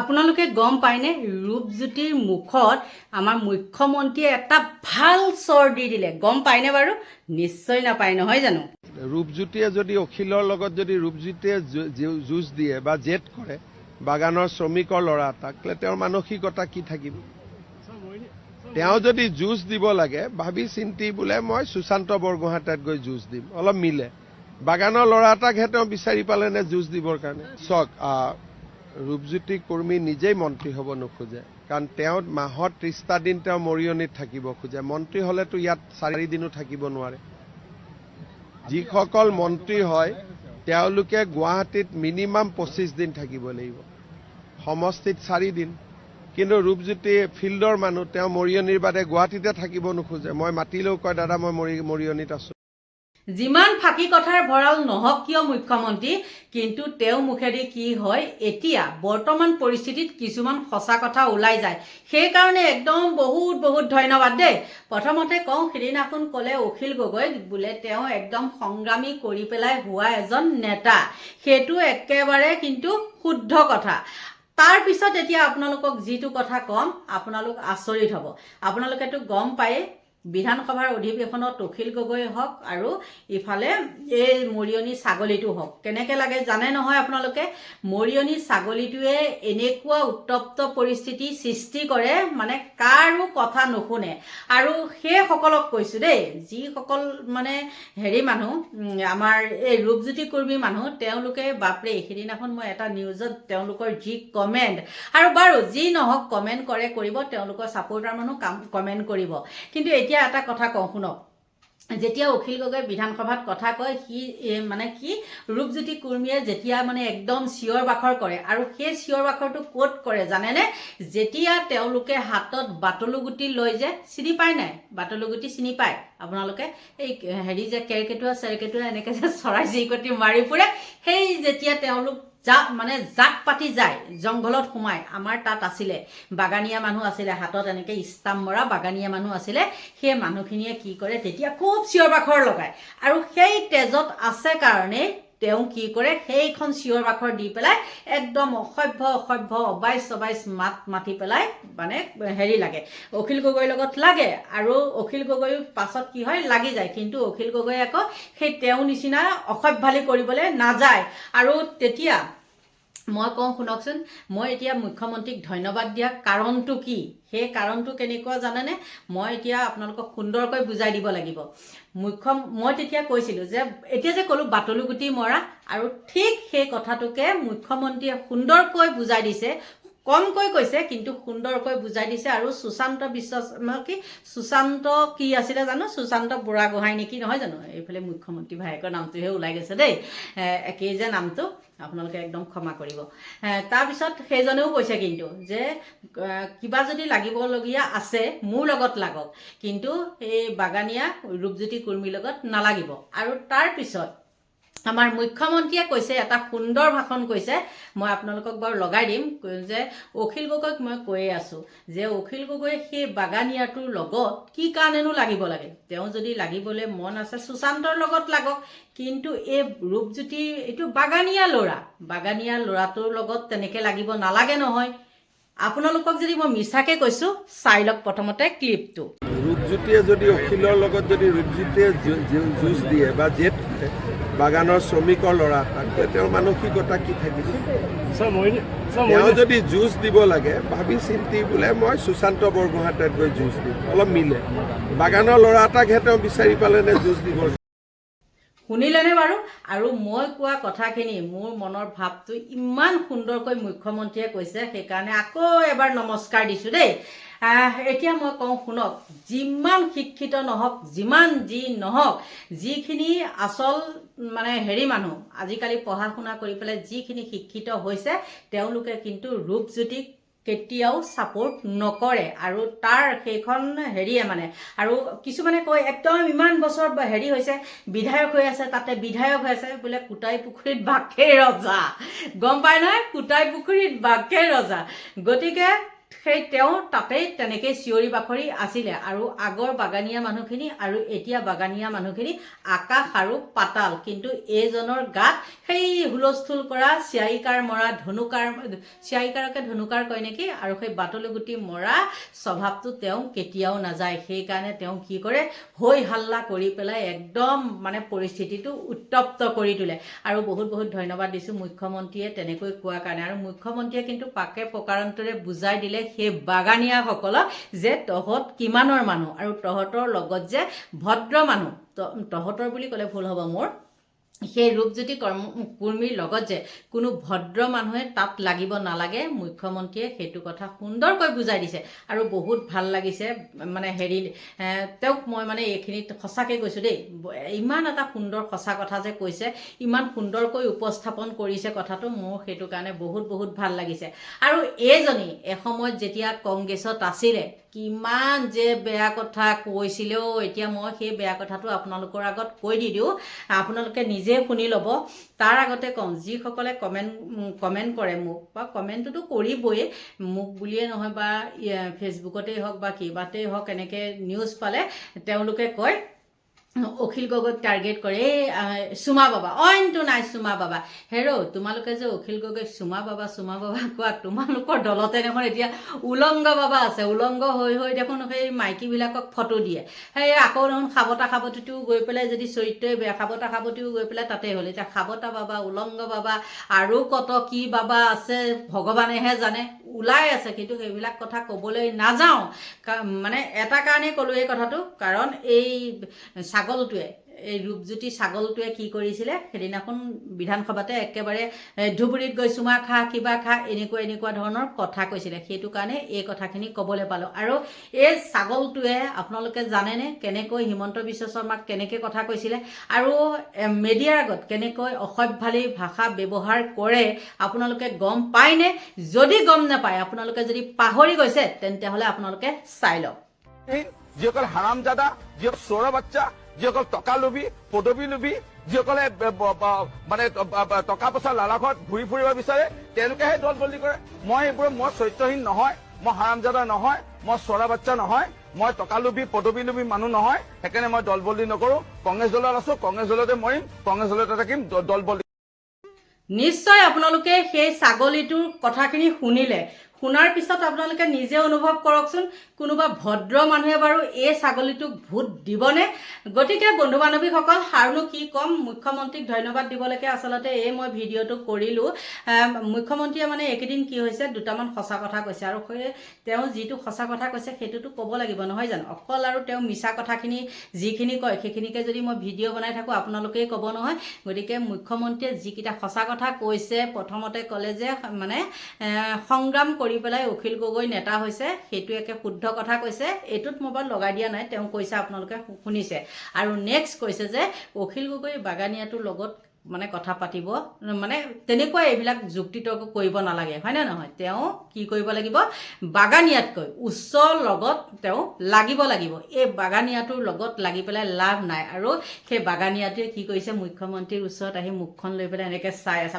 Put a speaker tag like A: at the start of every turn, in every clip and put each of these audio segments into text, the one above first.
A: আপোনালোকে গম পায়নে ৰূপজ্যোতিৰ মুখত আমাৰ মুখ্যমন্ত্ৰীয়ে এটা ভাল স্বৰ দি দিলে গম পায়নে বাৰু নিশ্চয় নাপায় নহয় জানো
B: ৰূপজ্যোতিয়ে যদি অখিলৰ লগত যদি ৰূপজ্যোতিয়ে যুঁজ দিয়ে বা জেদ কৰে বাগানৰ শ্ৰমিকৰ ল'ৰা এটাক তেওঁৰ মানসিকতা কি থাকিব তেওঁ যদি যুঁজ দিব লাগে ভাবি চিন্তি বোলে মই সুশান্ত বৰগোহাঁইত গৈ যুঁজ দিম অলপ মিলে বাগানৰ ল'ৰা এটাকহে তেওঁ বিচাৰি পালে নে যুঁজ দিবৰ কাৰণে চাওক ৰূপজ্যোতি কৰ্মী নিজেই মন্ত্ৰী হ'ব নোখোজে কাৰণ তেওঁ মাহত ৩০টা দিন তেওঁ মৰিয়নিত থাকিব খোজে মন্ত্ৰী হলেতো ইয়াত ৪ দিনো থাকিব নোৱাৰে যিসকল মন্ত্ৰী হয় তেওঁলোকে গুৱাহাটীত মিনিমাম ২৫ দিন থাকিব লাগিব সমষ্টিত ৪ দিন কিন্তু ৰূপজ্যোতি ফিল্ডৰ মানুহ তেওঁ মৰিয়নিৰ বাদে গুৱাহাটীতে থাকিব নোখোজে মই মাতিলেও কয় দাদা মই মৰিয়নিত আছো
A: যিমান ফাঁকি কথাৰ ভঁৰাল নহওক কিয় মুখ্যমন্ত্ৰী কিন্তু তেওঁ মুখেদি কি হয় এতিয়া বৰ্তমান পৰিস্থিতিত কিছুমান সঁচা কথা ওলাই যায় সেই কাৰণে একদম বহুত ধন্যবাদ দেই প্ৰথমতে কওঁ সিদিনাখন ক'লে অখিল গগৈ বোলে তেওঁ একদম সংগ্ৰামী কৰি পেলাই হোৱা এজন নেতা সেইটো একেবাৰে কিন্তু শুদ্ধ কথা তাৰ পিছত এতিয়া আপোনালোকক যিটো কথা কম আপোনালোক আচৰিত হ'ব আপোনালোকেতো গম পায় বিধানসভাৰ অধিৱেশনত অখিল গগৈ হওক আৰু ইফালে এই মৰিয়নি ছাগলীটো হওক কেনেকৈ লাগে জানে নহয় আপোনালোকে মৰিয়নি ছাগলীটোৱে এনেকুৱা উত্তপ্ত পৰিস্থিতি সৃষ্টি কৰে মানে কাৰো কথা নুশুনে আৰু সেইসকলক কৈছোঁ দেই যিসকল মানে মানুহ আমাৰ এই ৰূপজ্যোতি কৰ্মী মানুহ তেওঁলোকে বাপৰে সেইদিনাখন মই এটা নিউজত তেওঁলোকৰ যি কমেণ্ট আৰু বাৰু যি নহওক কমেণ্ট কৰে কৰিব তেওঁলোকৰ ছাপোৰ্টাৰ মানুহ কমেণ্ট কৰিব কিন্তু এতিয়া এটা কথা কওঁ শুনক যেতিয়া অখিল গগৈ বিধানসভাত কথা কয় সি কি ৰূপজ্যোতি কৰ্মীয়ে যেতিয়া একদম চিঞৰ বাখৰ কৰে আৰু সেই চিঞৰ বাখৰটো ক'ত কৰে জানেনে যেতিয়া তেওঁলোকে হাতত বাটলুগুটি লৈ যে চিনি পায় নাই বাটলুগুটি চিনি পায় আপোনালোকে এই যে কেৰকেটুৱা এনেকৈ যে চৰাই চিৰিকটি মাৰি ফুৰে সেই যেতিয়া তেওঁলোক জাক পাতি যায় জংঘলত সোমায় আমাৰ তাত আছিলে বাগানীয়া মানুহ আছিলে হাতত এনেকৈ ষ্টাম্প মৰা বাগানীয়া মানুহ আছিলে সেই মানুহখিনিয়ে কি কৰে তেতিয়া খুব চিঞৰ বাখৰ লগায় আৰু সেই তেজত আছে কাৰণে তেওঁ কি কৰে সেইখন চিঞৰ বাখৰ দি পেলাই একদম অসভ্য অবাইচ মাতি পেলাই লাগে অখিল গগৈৰ লগত লাগে আৰু অখিল গগৈৰ পাছত কি হয় লাগি যায় কিন্তু অখিল গগৈ আকৌ সেই তেওঁ নিচিনা অসভ্যালি কৰিবলৈ নাযায় আৰু তেতিয়া মই কওঁ শুনকচোন মই এতিয়া মুখ্যমন্ত্ৰীক ধন্যবাদ দিয়া কাৰণটো কি সেই কাৰণটো কেনেকুৱা জানেনে মই এতিয়া আপোনালোকক সুন্দৰকৈ বুজাই দিব লাগিব মই তেতিয়া কৈছিলোঁ যে এতিয়া যে ক'লোঁ বাটলুগুটি মৰা আৰু ঠিক সেই কথাটোকে মুখ্যমন্ত্ৰীয়ে সুন্দৰকৈ বুজাই দিছে কমকৈ কৈছে কিন্তু সুন্দৰকৈ বুজাই দিছে আৰু সুশান্ত কি আছিলে জানো সুশান্ত বুঢ়াগোহাঁই নেকি নহয় জানো এইফালে মুখ্যমন্ত্ৰী ভায়েকৰ নামটোহে ওলাই গৈছে দেই একেই যে নামটো আপোনালোকে একদম ক্ষমা কৰিব তাৰপিছত সেইজনেও কৈছে কিন্তু যে কিবা যদি লাগিবলগীয়া আছে মোৰ লগত লাগক কিন্তু এই বাগানীয়া ৰূপজ্যোতি কৰ্মীৰ লগত নালাগিব আৰু তাৰপিছত আমাৰ মুখ্যমন্ত্ৰীয়ে কৈছে এটা সুন্দৰ ভাষণ কৈছে মই আপোনালোকক বাৰু লগাই দিম যে অখিল গগৈক মই কৈয়ে আছোঁ যে অখিল গগৈ সেই বাগানীয়াটোৰ লগত কি কাৰণেনো লাগিব লাগে তেওঁ যদি লাগিবলৈ মন আছে সুশান্তৰ লগত লাগক কিন্তু এই ৰূপজ্যোতি এইটো বাগানীয়া ল'ৰাটোৰ লগত তেনেকৈ লাগিব নালাগে নহয় আপোনালোকক যদি মই মিছাকৈ কৈছোঁ চাই লওক প্ৰথমতে ক্লিপটো
B: ৰূপজ্যোতিয়ে যদি অখিলৰ লগত যদি ৰূপজ্যোতিয়ে যুঁজ দিয়ে বা জেদ কৰে বাগানৰ শ্ৰমিকৰ ল'ৰা এটাক তেওঁৰ মানসিকতা কি থাকিব তেওঁ যদি যুঁজ দিব লাগে ভাবি চিন্তি বোলে মই সুশান্ত বৰগোহাঁইত গৈ যুঁজ দিম অলপ মিলে বাগানৰ ল'ৰা এটাকহে তেওঁ বিচাৰি পালে নে যুঁজ দিব
A: শুনিলেনে বাৰু আৰু মই কোৱা কথাখিনি মোৰ মনৰ ভাৱটো ইমান সুন্দৰকৈ মুখ্যমন্ত্ৰীয়ে কৈছে সেইকাৰণে আকৌ এবাৰ নমস্কাৰ দিছোঁ দেই এতিয়া মই কওঁ শুনক যিমান শিক্ষিত নহওক যিমান যি নহওক যিখিনি আচল মানুহ আজিকালি পঢ়া শুনা কৰি পেলাই যিখিনি শিক্ষিত হৈছে তেওঁলোকে কিন্তু ৰূপজ্যোতিক কেতিয়াও ছাপোৰ্ট নকৰে আৰু তাৰ সেইখন আৰু কিছুমানে কয় একদম ইমান বছৰ হৈছে বিধায়ক হৈ আছে তাতে বিধায়ক হৈ আছে বোলে কুটাই পুখুৰীত বাঘেই ৰজা গম পায় নহয় কুটাই পুখুৰীত বাঘেই ৰজা গতিকে সেই তেওঁ তাতেই তেনেকৈ চিঞৰি বাখৰি আছিলে আৰু আগৰ বাগানীয়া মানুহখিনি আৰু এতিয়া বাগানীয়া মানুহখিনি আকাশ আৰু পাতাল। কিন্তু এইজনৰ গাত সেই হুলস্থুল কৰা চিয়াইকাৰ মৰা চিয়াইকাৰকে ধনুকাৰ কয় নেকি, আৰু সেই বাটলি গুটি মৰা স্বভাৱটো তেওঁ কেতিয়াও নাযায়। সেইকাৰণে তেওঁ কি কৰে, হৈ হাল্লা কৰি পেলাই একদম মানে পৰিস্থিতিটো উত্তপ্ত কৰি তোলে। আৰু বহুত বহুত ধন্যবাদ দিছোঁ মুখ্যমন্ত্ৰীয়ে তেনেকৈ কোৱাৰ কাৰণে। আৰু মুখ্যমন্ত্ৰীয়ে কিন্তু পাকে প্ৰকাৰান্তৰে বুজাই দিলে সেই বাগানীয়াসকলক যে তহঁত কিমানৰ মানুহ আৰু তহঁতৰ লগত যে ভদ্ৰ মানুহ, তহঁতৰ বুলি ক'লে ভুল হ'ব মোৰ, সেই ৰূপজ্যোতি কৰ্মীৰ লগত যে কোনো ভদ্ৰ মানুহে তাত লাগিব নালাগে, মুখ্যমন্ত্ৰীয়ে সেইটো কথা সুন্দৰকৈ বুজাই দিছে। আৰু বহুত ভাল লাগিছে মানে তেওঁক মই মানে এইখিনিত সঁচাকৈ কৈছোঁ দেই, ইমান এটা সুন্দৰ সঁচা কথা যে কৈছে, ইমান সুন্দৰকৈ উপস্থাপন কৰিছে কথাটো, মোৰ সেইটো কাৰণে বহুত বহুত ভাল লাগিছে। আৰু এইজনী এসময়ত যেতিয়া কংগ্ৰেছত আছিলে কিমান যে বেয়া কথা কৈছিলেও, এতিয়া মই সেই বেয়া কথাটো আপোনালোকৰ আগত কৈ দি দিওঁ, আপোনালোকে নিজে শুনি ল'ব। তাৰ আগতে কওঁ, যিসকলে কমেণ্ট কৰে মোক, বা কমেণ্টটোতো কৰিবই, মোক বুলিয়ে নহয় বা ফেচবুকতেই হওক বা কিবাতেই হওক, এনেকৈ নিউজ পালে তেওঁলোকে কয় অখিল গগৈক টাৰ্গেট কৰে, এই চুমা বাবা, অইনটো নাই চুমা বাবা। হেৰৌ, তোমালোকে যে অখিল গগৈক চুমা বাবা কোৱা, তোমালোকৰ দলতে দেখোন এতিয়া উলংগ বাবা আছে। উলংগ হৈ হৈ দেখোন সেই মাইকীবিলাকক ফটো দিয়ে। সেই আকৌ দেখোন সাৱতিও গৈ পেলাই যদি চৰিত্ৰই বেয়া, সাৱতিও গৈ পেলাই তাতে হ'ল। এতিয়া সাৱতা বাবা, উলংগ বাবা আৰু কত কি বাবা আছে ভগৱানেহে জানে, ওলাই আছে। কিন্তু সেইবিলাক কথা ক'বলৈ নাযাওঁ, মানে এটা কাৰণেই ক'লোঁ এই কথাটো, কাৰণ এই ছাগলটোৱে, এই ৰূপজ্যোতি ছাগলটোৱে কি কৰিছিলে, সেইদিনাখন বিধানসভাতে একেবাৰে ধুবুৰীত গৈ চুমা খা, কিবা খা, এনেকুৱা ধৰণৰ কথা কৈছিলে। সেইটো কাৰণে এই কথাখিনি ক'বলৈ পালোঁ। আৰু এই ছাগলটোৱে আপোনালোকে জানেনে কেনেকৈ হিমন্ত বিশ্ব শৰ্মাক কেনেকৈ কথা কৈছিলে, আৰু মেডিয়াৰ আগত কেনেকৈ অসভ্যালী ভাষা ব্যৱহাৰ কৰে আপোনালোকে গম পায়নে? যদি গম নাপায়, আপোনালোকে যদি পাহৰি গৈছে, তেন্তেহ'লে আপোনালোকে চাই লওক।
C: যিসকল হাৰামজাদা, যিসকল চোৰৰ বাচ্চা, যিসকল টকা লোভী, পদবী লোভী, যিসকলে মানে টকা পইচা লালাঘৰত ঘূৰি ফুৰিব বিচাৰে, তেওঁলোকেহে দল বদলি কৰে। মই চৰিত্ৰহীন নহয়, মই হাৰামজাদা নহয়, মই চোৰা বাচ্চা নহয়, মই টকা লোভী পদবী লোভী মানুহ নহয়। সেইকাৰণে মই দল বদলি নকৰোঁ। কংগ্ৰেছ দলত আছো, কংগ্ৰেছ দলতে মৰিম, কংগ্ৰেছ দলতে থাকিম, দল বদলি।
A: নিশ্চয় আপোনালোকে সেই ছাগলীটোৰ কথাখিনি শুনিলে, শুনাৰ পিছত আপোনালোকে নিজে অনুভৱ কৰকচোন, কোনোবা ভদ্ৰ মানুহে বাৰু এই ছাগলীটোক ভোট দিবনে? গতিকে বন্ধু বান্ধৱীসকল, আৰুনো কি ক'ম, মুখ্যমন্ত্ৰীক ধন্যবাদ দিবলৈকে আচলতে এই মই ভিডিঅ'টো কৰিলোঁ। মুখ্যমন্ত্ৰীয়ে মানে এইকেইদিন কি হৈছে, দুটামান সঁচা কথা কৈছে, আৰু তেওঁ যিটো সঁচা কথা কৈছে সেইটোতো ক'ব লাগিব নহয় জানো? অকল আৰু তেওঁ মিছা কথাখিনি যিখিনি কয় সেইখিনিকে যদি মই ভিডিঅ' বনাই থাকোঁ, আপোনালোকেই ক'ব নহয়। গতিকে মুখ্যমন্ত্ৰীয়ে যিকেইটা সঁচা কথা কৈছে, প্ৰথমতে ক'লে যে মানে সংগ্ৰাম কৰি পেলাই অখিল গগৈ নেতা হৈছে, সেইটো একে শুদ্ধ কথা কৈছে। এইটোত মই বাৰু লগাই দিয়া নাই, তেওঁ কৈছে, আপোনালোকে শুনিছে। আৰু নেক্সট কৈছে যে অখিল গগৈ বাগানীয়াটোৰ লগত মানে কথা পাতিব, মানে তেনেকুৱা এইবিলাক যুক্তি তৰ্ক কৰিব নালাগে, হয়নে নহয়? তেওঁ কি কৰিব লাগিব, বাগানীয়াতকৈ উচ্চ লগত তেওঁ লাগিব। এই বাগানীয়াটোৰ লগত লাগি পেলাই লাভ নাই। আৰু সেই বাগানীয়াটোৱে কি কৰিছে, মুখ্যমন্ত্ৰীৰ ওচৰত আহি মুখখন লৈ পেলাই এনেকৈ চাই আছে,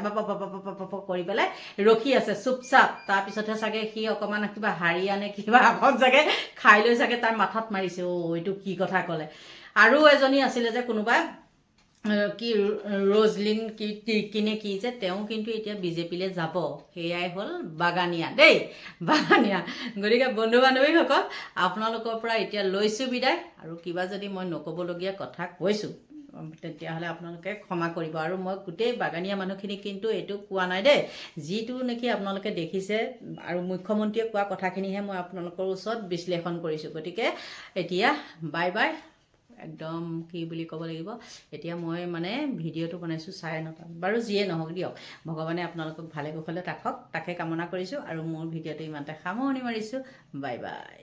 A: কৰি পেলাই ৰখি আছে চুপচাপ। তাৰপিছতহে চাগে সি অকণমান কিবা হাৰিয়ানে কিবা এখন চাগে খাই লৈ চাগে তাৰ মাথাত মাৰিছে, এইটো কি কথা ক'লে। আৰু এজনী আছিলে যে কোনোবা কি ৰজলিন কি যে, তেওঁ কিন্তু এতিয়া বিজেপিলৈ যাব। সেয়াই হ'ল বাগানীয়া দেই, বাগানীয়া। গতিকে বন্ধু বান্ধৱীসকল, আপোনালোকৰ পৰা এতিয়া লৈছোঁ বিদায়। আৰু কিবা যদি মই নক'বলগীয়া কথা কৈছোঁ, তেতিয়াহ'লে আপোনালোকে ক্ষমা কৰিব। আৰু মই গোটেই বাগানীয়া মানুহখিনিক কিন্তু এইটো কোৱা নাই দেই, যিটো নেকি আপোনালোকে দেখিছে আৰু মুখ্যমন্ত্ৰীয়ে কোৱা কথাখিনিহে মই আপোনালোকৰ ওচৰত বিশ্লেষণ কৰিছোঁ। গতিকে এতিয়া বাই বাই, একদম কি বুলি ক'ব লাগিব, এতিয়া মই মানে ভিডিঅ'টো বনাইছোঁ 9:30 বাৰু, যিয়ে নহওক দিয়ক, ভগৱানে আপোনালোকক ভালে কুশলে ৰাখক, তাকে কামনা কৰিছোঁ। আৰু মোৰ ভিডিঅ'টো ইমানতে সামৰণি মাৰিছোঁ। Bye bye.